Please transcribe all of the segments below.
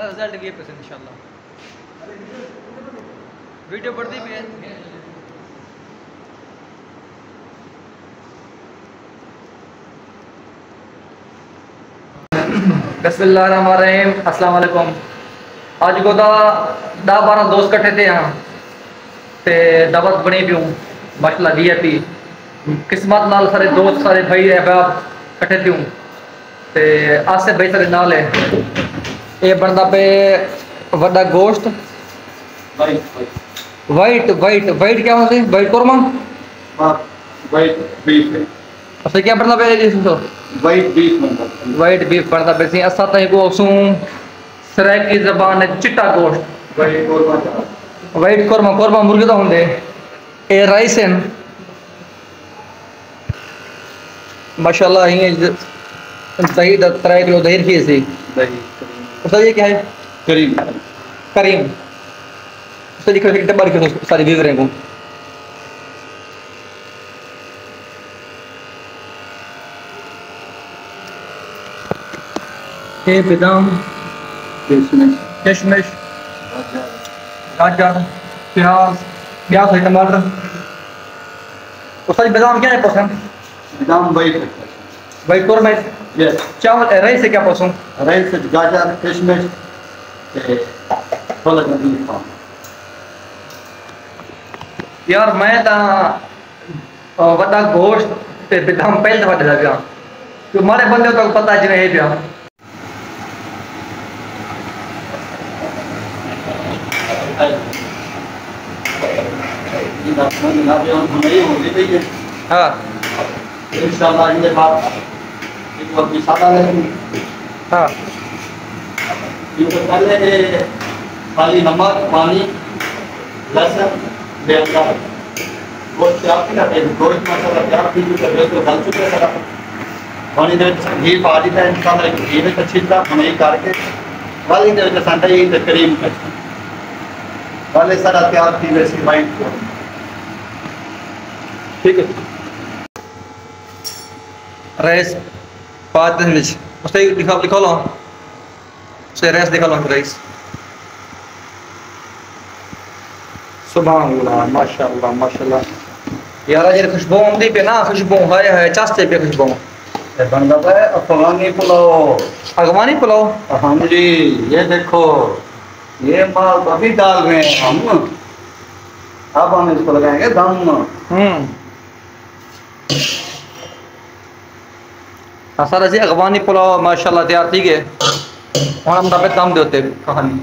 Result भी पसंद इंशाल्लाह। वीडियो बढ़ती भी है। बिस्मिल्लाहिर्रहमानिर्रहीम, अस्सलाम वालेकुम। अज को 10-12 दोस्त कट्ठे थे यहाँ ते दावत बनी पियूं माशाल्लाह वीआईपी। किस्मत नाल सारे दोस्त सारे भाई अहबाब कट्ठे थियूं ते आसे भाई सारे नाल है। ये बनता पे वड्डा गोश्त वाइट वाइट वाइट क्या होता है? वाइट कोरमा वाइट बीफ है। अच्छा क्या बनता पे इसको? वाइट बीफ बनता है। वाइट बीफ बनता पे सी असा तई को सू सराइकी ज़बान है चिट्टा गोश्त वाइट कोरमा वाइट कोरमा कोरमा मुर्गे तो होंगे। ये राइस है माशाल्लाह। ये दही 3 किलो दही रखी सी। दही उसका ये क्या है? करीम करीम। उसका लिखा है डब्बा लिखा सारी वीव रहेंगे। ये बादाम किशमिश गाजर प्याज प्याज है टमाटर। उसका बादाम क्या है पसंद? बादाम वाइट है। White korma yes. चावल राइस से क्या पसंद? राइस गाजर किशमिश फल बीफ। यार मैं वड्डा गोश्त ते बादाम पहले दफा दिला पिया तो मारे बंदे को पता जिन्हें है पिया। हाँ इंशाल्लाह इसके बाद एक बार मसाला लेंगे। हाँ ये पहले खाली नमक पानी लहसुन बेअदब गोश्त तैयार किया है। गोश्त मसाला तैयार की तो डाल चुके हैं। पानी दे घी पा दिया है इंशाल्लाह। घी में अच्छी तरह भुनाई करके वाली दे संडे ये करीम वाले सारा तैयार की वैसी वाइट ठीक है। राइस पाँच मिनट उससे लिखा लिखा लो उससे राइस दिखा लो राइस। सुभान अल्लाह माशाल्लाह माशाल्लाह। यार ये खुशबू आती पे ना खुशबू हाय हाय चास्ते पे खुशबू बनता है अफगानी पुलाव। अगवानी पुलाव। हाँ जी ये देखो ये माल अभी डाल रहे हैं हम। अब हम इसको लगाएंगे दम। सारा जी अगवानी पुलाव माशाल्लाह तैयार ठीक है। और हम दबे दम देते कहानी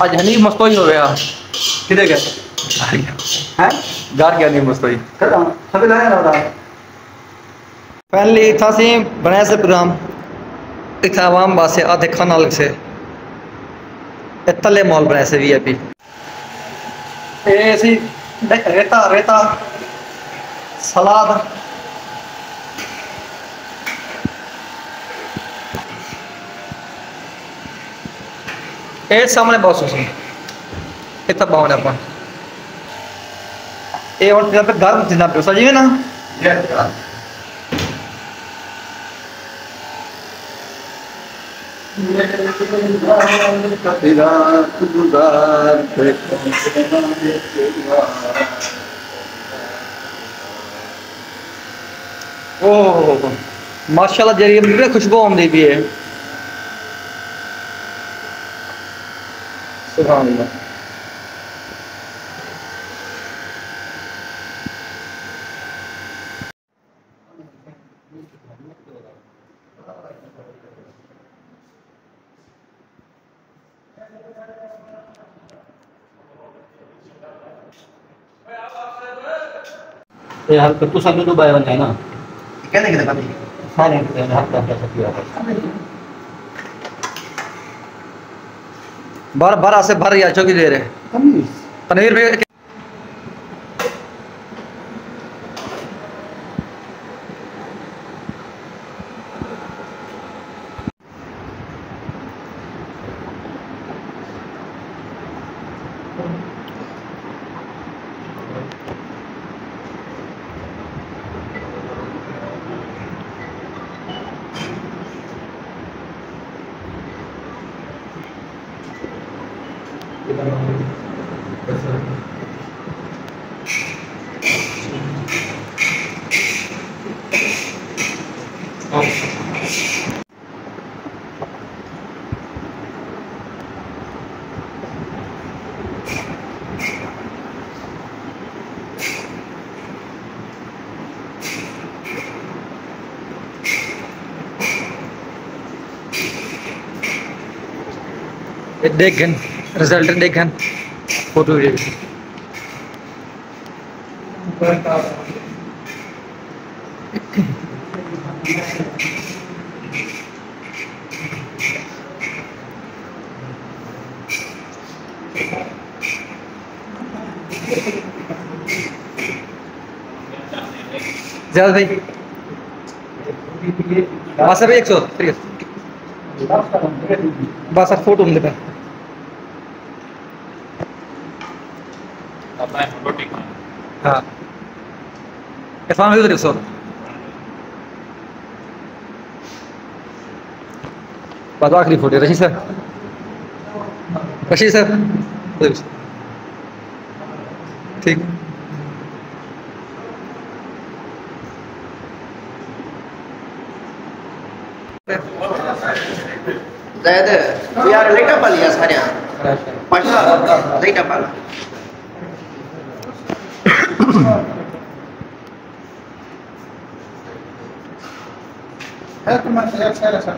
आज हनी मस्तोई हो गया किधर गया हैं घर गया नहीं मस्तोई सभी लाए ना पहले था सी बनाया से प्रोग्राम एक आवाम वास्ते आधे खाना अलग से तले मॉल बनाए से वीआईपी ऐसी रेता रेता सलाद ए सामने बॉस हो इतना बावन अपन ए और पे गर्म जिना पे सही है ना। ओह माशाल्लाह जरिए खुशबू आमदी भी है। सुभान अल्लाह। यार तो सब तो बाय बन है ना कहने के बाद हाँ नहीं हफ्ता हफ्ता सब किया बार बार से भर या चौकी दे रहे पनीर भी देखें रिजल्ट देखें फोटो वीडियो ज्यादा भाई बस अभी 100 बस फोटो में देखा हाँ इरफान भाई उधर 100 बस आखिरी फोटो रशीद सर ठीक Zed, biar later balik ya sekarang. Pasal later balik. है तुम्हारे से अच्छा रहा sir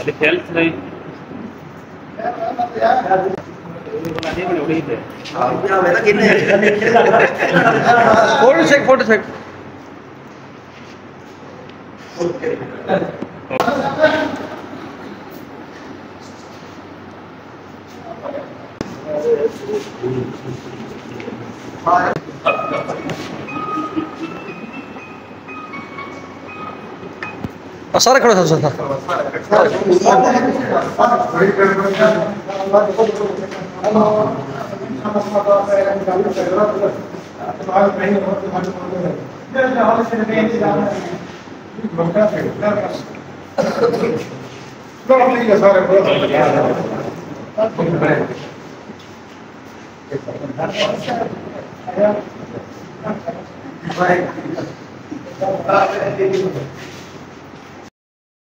ada health lain. Photo check सारा खड़ा था सारे